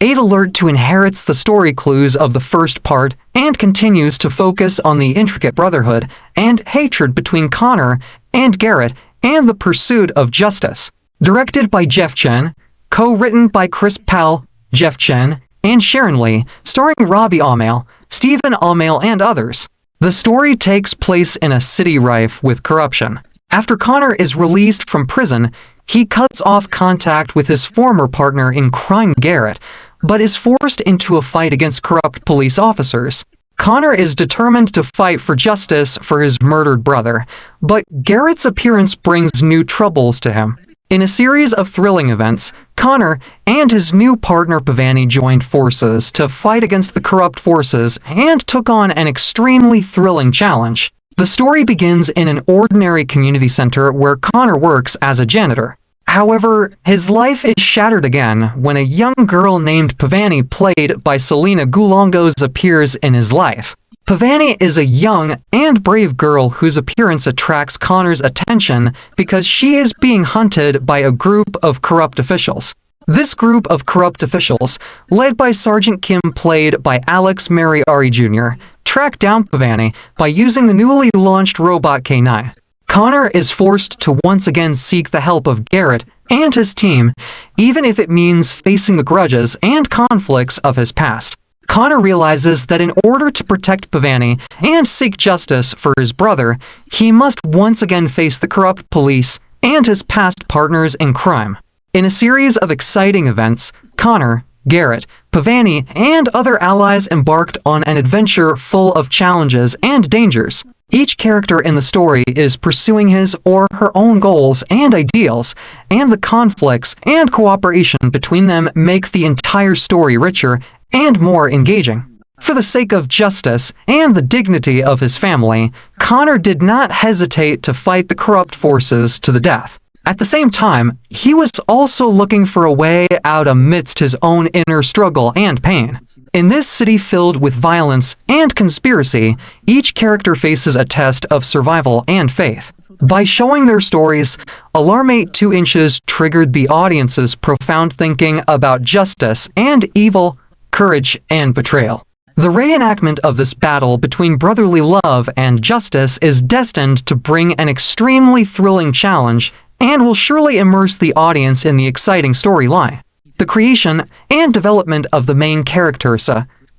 A-Alert inherits the story clues of the first part and continues to focus on the intricate brotherhood and hatred between Connor and Garrett and the pursuit of justice. Directed by Jeff Chen, co-written by Chris Powell, Jeff Chen, and Sharon Lee, starring Robbie Amell, Stephen Amell, and others. The story takes place in a city rife with corruption. After Connor is released from prison, he cuts off contact with his former partner in crime, Garrett, but is forced into a fight against corrupt police officers. Connor is determined to fight for justice for his murdered brother, but Garrett's appearance brings new troubles to him. In a series of thrilling events, Connor and his new partner Pavani joined forces to fight against the corrupt forces and took on an extremely thrilling challenge. The story begins in an ordinary community center where Connor works as a janitor. However, his life is shattered again when a young girl named Pavani, played by Selena Gulongos, appears in his life. Pavani is a young and brave girl whose appearance attracts Connor's attention because she is being hunted by a group of corrupt officials. This group of corrupt officials, led by Sergeant Kim, played by Alex Mary Ari Jr., track down Pavani by using the newly launched robot K9. Connor is forced to once again seek the help of Garrett and his team, even if it means facing the grudges and conflicts of his past. Connor realizes that in order to protect Pavani and seek justice for his brother, he must once again face the corrupt police and his past partners in crime. In a series of exciting events, Connor, Garrett, Pavani, and other allies embarked on an adventure full of challenges and dangers. Each character in the story is pursuing his or her own goals and ideals, and the conflicts and cooperation between them make the entire story richer and more engaging. For the sake of justice and the dignity of his family, Connor did not hesitate to fight the corrupt forces to the death. At the same time, he was also looking for a way out amidst his own inner struggle and pain. In this city filled with violence and conspiracy, each character faces a test of survival and faith. By showing their stories, Alarmate 2 Inches triggered the audience's profound thinking about justice and evil, courage, and betrayal. The reenactment of this battle between brotherly love and justice is destined to bring an extremely thrilling challenge and will surely immerse the audience in the exciting storyline. The creation and development of the main characters.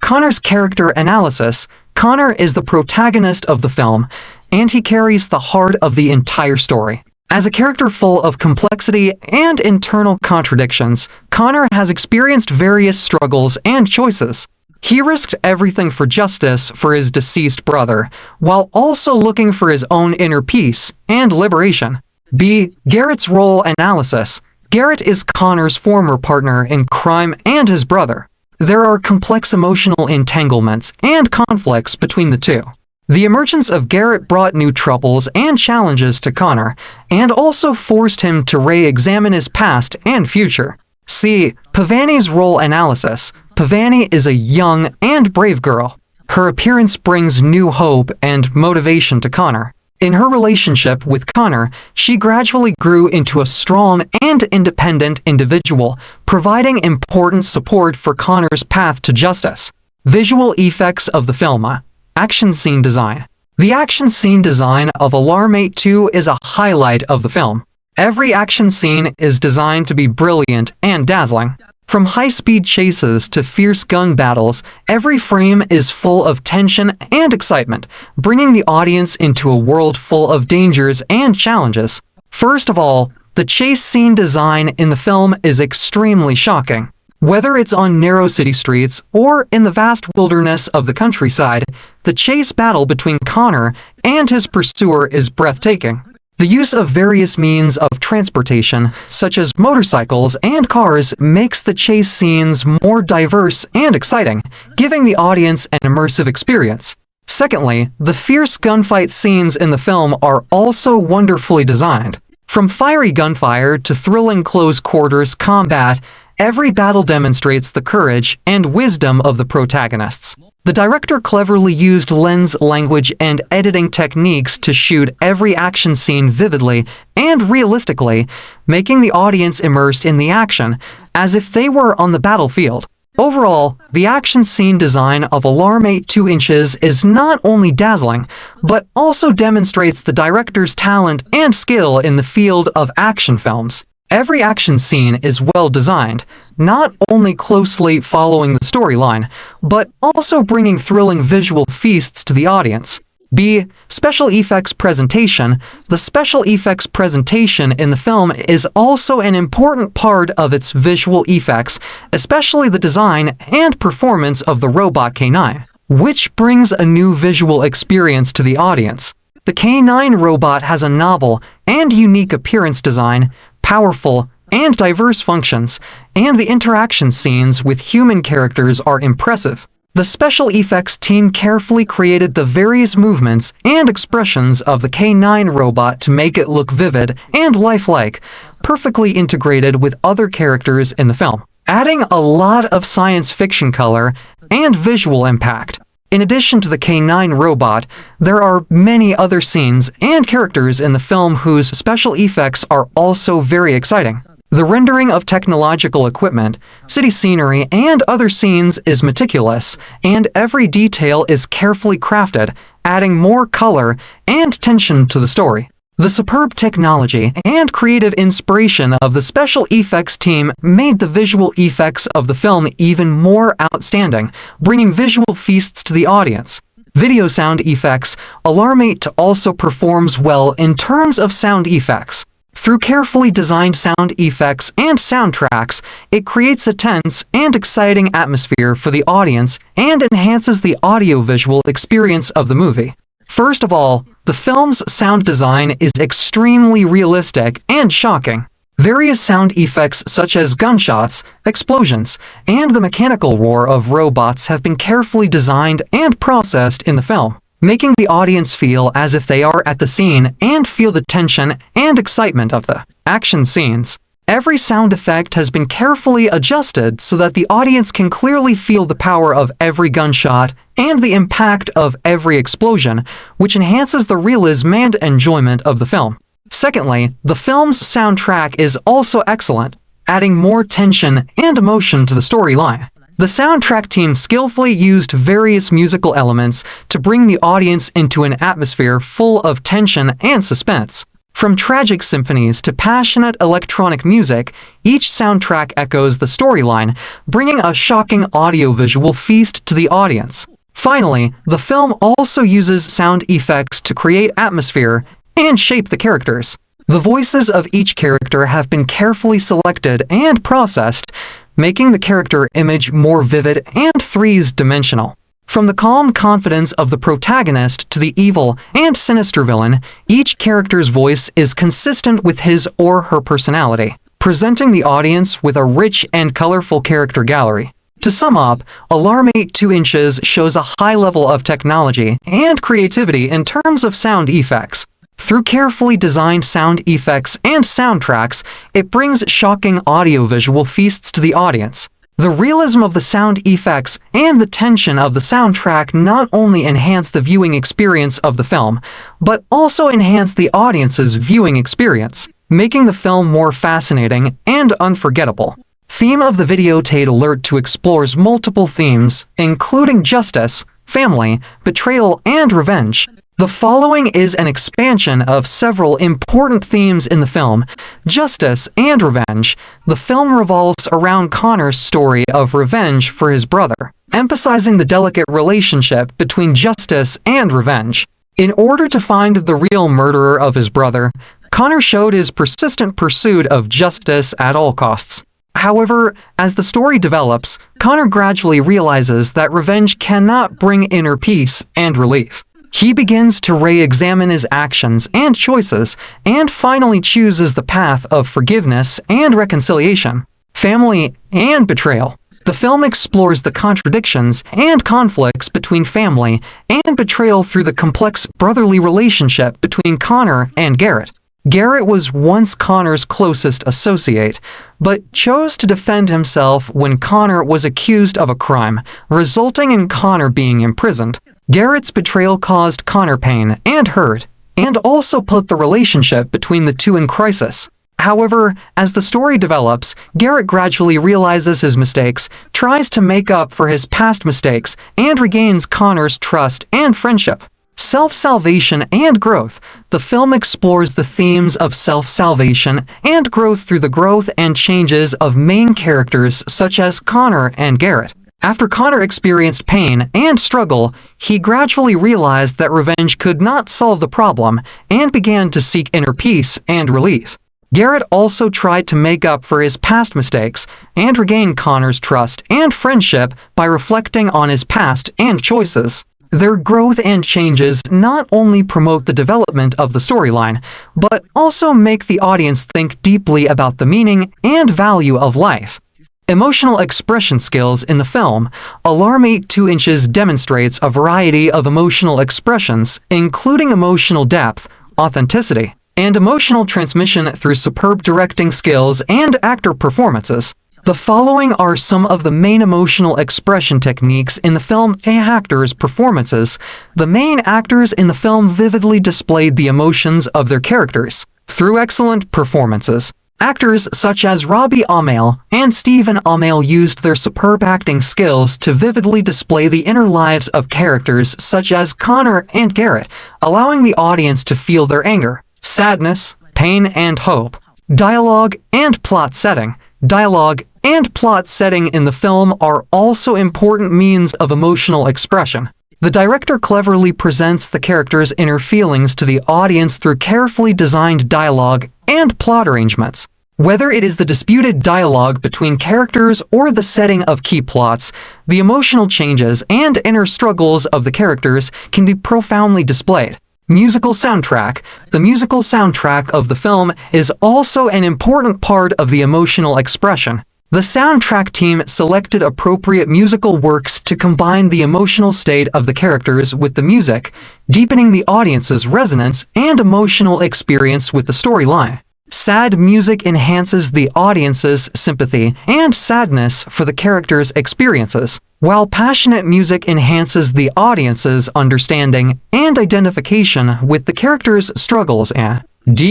Connor's character analysis. Connor is the protagonist of the film, and he carries the heart of the entire story. As a character full of complexity and internal contradictions, Connor has experienced various struggles and choices. He risked everything for justice for his deceased brother, while also looking for his own inner peace and liberation. B. Garrett's role analysis. Garrett is Connor's former partner in crime and his brother. There are complex emotional entanglements and conflicts between the two. The emergence of Garrett brought new troubles and challenges to Connor, and also forced him to re-examine his past and future. C. Pavani's role analysis. Pavani is a young and brave girl. Her appearance brings new hope and motivation to Connor. In her relationship with Connor, she gradually grew into a strong and independent individual, providing important support for Connor's path to justice. Visual effects of the film. Action scene design. The action scene design of Alarmate 2 is a highlight of the film. Every action scene is designed to be brilliant and dazzling. From high-speed chases to fierce gun battles, every frame is full of tension and excitement, bringing the audience into a world full of dangers and challenges. First of all, the chase scene design in the film is extremely shocking. Whether it's on narrow city streets or in the vast wilderness of the countryside, the chase battle between Connor and his pursuer is breathtaking. The use of various means of transportation, such as motorcycles and cars, makes the chase scenes more diverse and exciting, giving the audience an immersive experience. Secondly, the fierce gunfight scenes in the film are also wonderfully designed. From fiery gunfire to thrilling close-quarters combat, every battle demonstrates the courage and wisdom of the protagonists. The director cleverly used lens, language, and editing techniques to shoot every action scene vividly and realistically, making the audience immersed in the action, as if they were on the battlefield. Overall, the action scene design of Alarmate 2 Inches is not only dazzling, but also demonstrates the director's talent and skill in the field of action films. Every action scene is well designed, not only closely following the storyline, but also bringing thrilling visual feasts to the audience. B. Special effects presentation. The special effects presentation in the film is also an important part of its visual effects, especially the design and performance of the robot K9, which brings a new visual experience to the audience. The K9 robot has a novel and unique appearance design, powerful and diverse functions, and the interaction scenes with human characters are impressive. The special effects team carefully created the various movements and expressions of the K9 robot to make it look vivid and lifelike, perfectly integrated with other characters in the film, adding a lot of science fiction color and visual impact. In addition to the K9 robot, there are many other scenes and characters in the film whose special effects are also very exciting. The rendering of technological equipment, city scenery, and other scenes is meticulous, and every detail is carefully crafted, adding more color and tension to the story. The superb technology and creative inspiration of the special effects team made the visual effects of the film even more outstanding, bringing visual feasts to the audience. Video sound effects. Alarmate also performs well in terms of sound effects. Through carefully designed sound effects and soundtracks, it creates a tense and exciting atmosphere for the audience and enhances the audiovisual experience of the movie. First of all, the film's sound design is extremely realistic and shocking. Various sound effects such as gunshots, explosions, and the mechanical roar of robots have been carefully designed and processed in the film, making the audience feel as if they are at the scene and feel the tension and excitement of the action scenes. Every sound effect has been carefully adjusted so that the audience can clearly feel the power of every gunshot and the impact of every explosion, which enhances the realism and enjoyment of the film. Secondly, the film's soundtrack is also excellent, adding more tension and emotion to the storyline. The soundtrack team skillfully used various musical elements to bring the audience into an atmosphere full of tension and suspense. From tragic symphonies to passionate electronic music, each soundtrack echoes the storyline, bringing a shocking audiovisual feast to the audience. Finally, the film also uses sound effects to create atmosphere and shape the characters. The voices of each character have been carefully selected and processed, making the character image more vivid and three-dimensional. From the calm confidence of the protagonist to the evil and sinister villain, each character's voice is consistent with his or her personality, presenting the audience with a rich and colorful character gallery. To sum up, Alarmate 2 Inches shows a high level of technology and creativity in terms of sound effects. Through carefully designed sound effects and soundtracks, it brings shocking audiovisual feasts to the audience. The realism of the sound effects and the tension of the soundtrack not only enhance the viewing experience of the film, but also enhance the audience's viewing experience, making the film more fascinating and unforgettable. Theme of the video Tate Alert 2 explores multiple themes, including justice, family, betrayal, and revenge. The following is an expansion of several important themes in the film: justice and revenge. The film revolves around Connor's story of revenge for his brother, emphasizing the delicate relationship between justice and revenge. In order to find the real murderer of his brother, Connor showed his persistent pursuit of justice at all costs. However, as the story develops, Connor gradually realizes that revenge cannot bring inner peace and relief. He begins to re-examine his actions and choices, and finally chooses the path of forgiveness and reconciliation, family, and betrayal. The film explores the contradictions and conflicts between family and betrayal through the complex brotherly relationship between Connor and Garrett. Garrett was once Connor's closest associate, but chose to defend himself when Connor was accused of a crime, resulting in Connor being imprisoned. Garrett's betrayal caused Connor pain and hurt, and also put the relationship between the two in crisis. However, as the story develops, Garrett gradually realizes his mistakes, tries to make up for his past mistakes, and regains Connor's trust and friendship. Self-salvation and growth. The film explores the themes of self-salvation and growth through the growth and changes of main characters such as Connor and Garrett. After Connor experienced pain and struggle, he gradually realized that revenge could not solve the problem and began to seek inner peace and relief. Garrett also tried to make up for his past mistakes and regain Connor's trust and friendship by reflecting on his past and choices. Their growth and changes not only promote the development of the storyline, but also make the audience think deeply about the meaning and value of life. Emotional expression skills in the film. Alarm 2 Inches demonstrates a variety of emotional expressions, including emotional depth, authenticity, and emotional transmission through superb directing skills and actor performances. The following are some of the main emotional expression techniques in the film. Actors' performances. The main actors in the film vividly displayed the emotions of their characters through excellent performances. Actors such as Robbie Amell and Stephen Amell used their superb acting skills to vividly display the inner lives of characters such as Connor and Garrett, allowing the audience to feel their anger, sadness, pain, and hope. Dialogue and plot setting. Dialogue and plot setting in the film are also important means of emotional expression. The director cleverly presents the characters' inner feelings to the audience through carefully designed dialogue and plot arrangements. Whether it is the disputed dialogue between characters or the setting of key plots, the emotional changes and inner struggles of the characters can be profoundly displayed. Musical soundtrack. The musical soundtrack of the film is also an important part of the emotional expression. The soundtrack team selected appropriate musical works to combine the emotional state of the characters with the music, deepening the audience's resonance and emotional experience with the storyline. Sad music enhances the audience's sympathy and sadness for the characters' experiences, while passionate music enhances the audience's understanding and identification with the characters' struggles and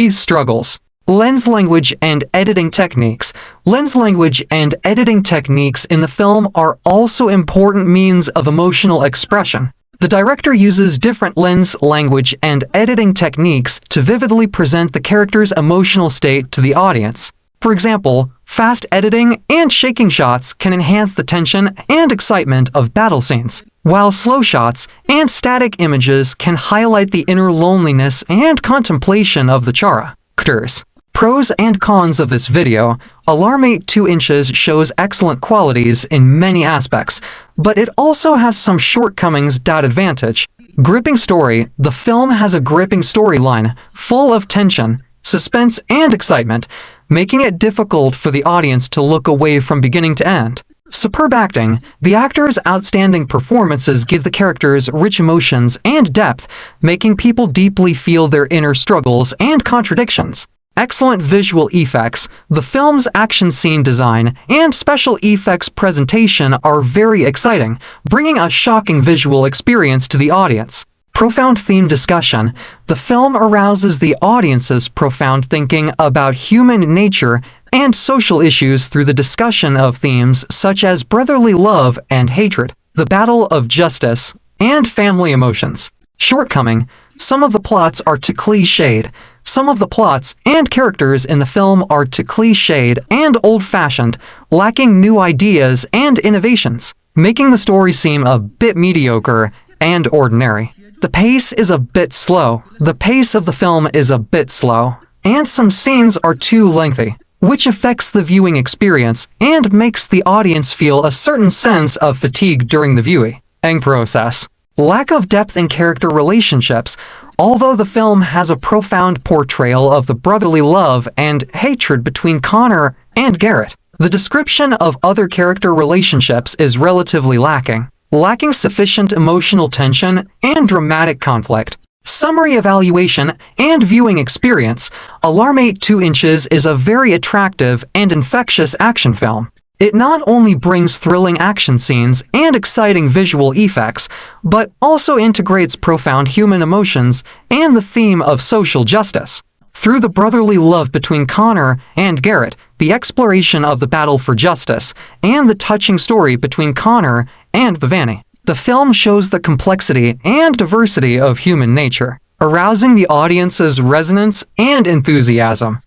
struggles. Lens language and editing techniques. Lens language and editing techniques in the film are also important means of emotional expression. The director uses different lens language and editing techniques to vividly present the character's emotional state to the audience. For example, fast editing and shaking shots can enhance the tension and excitement of battle scenes, while slow shots and static images can highlight the inner loneliness and contemplation of the characters. Pros and cons of this video. Alarm 2 Inches shows excellent qualities in many aspects, but it also has some shortcomings. Advantage. Gripping story. The film has a gripping storyline, full of tension, suspense, and excitement, making it difficult for the audience to look away from beginning to end. Superb acting. The actors' outstanding performances give the characters rich emotions and depth, making people deeply feel their inner struggles and contradictions. Excellent visual effects. The film's action scene design and special effects presentation are very exciting, bringing a shocking visual experience to the audience. Profound theme discussion. The film arouses the audience's profound thinking about human nature and social issues through the discussion of themes such as brotherly love and hatred, the battle of justice, and family emotions. Shortcoming. Some of the plots are too cliched. Some of the plots and characters in the film are too cliched and old-fashioned, lacking new ideas and innovations, making the story seem a bit mediocre and ordinary. The pace is a bit slow. The pace of the film is a bit slow, and some scenes are too lengthy, which affects the viewing experience and makes the audience feel a certain sense of fatigue during the viewing process. Lack of depth in character relationships. Although the film has a profound portrayal of the brotherly love and hatred between Connor and Garrett, the description of other character relationships is relatively lacking sufficient emotional tension and dramatic conflict. Summary evaluation and viewing experience. Alarm 2 Inches is a very attractive and infectious action film. It not only brings thrilling action scenes and exciting visual effects, but also integrates profound human emotions and the theme of social justice. Through the brotherly love between Connor and Garrett, the exploration of the battle for justice, and the touching story between Connor and Vivani, the film shows the complexity and diversity of human nature, arousing the audience's resonance and enthusiasm.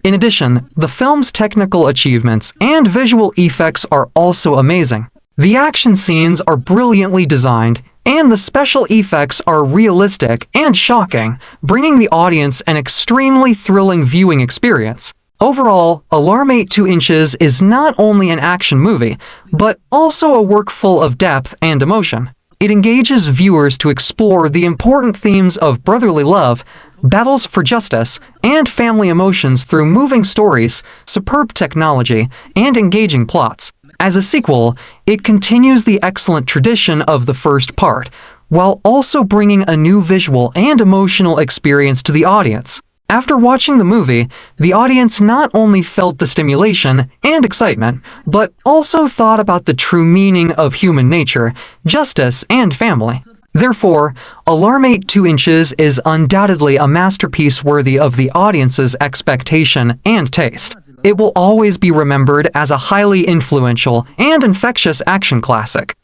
In addition, the film's technical achievements and visual effects are also amazing. The action scenes are brilliantly designed, and the special effects are realistic and shocking, bringing the audience an extremely thrilling viewing experience. Overall, Alarm 82 Inches is not only an action movie, but also a work full of depth and emotion. It engages viewers to explore the important themes of brotherly love, battles for justice, and family emotions through moving stories, superb technology, and engaging plots. As a sequel, it continues the excellent tradition of the first part, while also bringing a new visual and emotional experience to the audience. After watching the movie, the audience not only felt the stimulation and excitement, but also thought about the true meaning of human nature, justice, and family. Therefore, Alarm 82 Inches is undoubtedly a masterpiece worthy of the audience's expectation and taste. It will always be remembered as a highly influential and infectious action classic.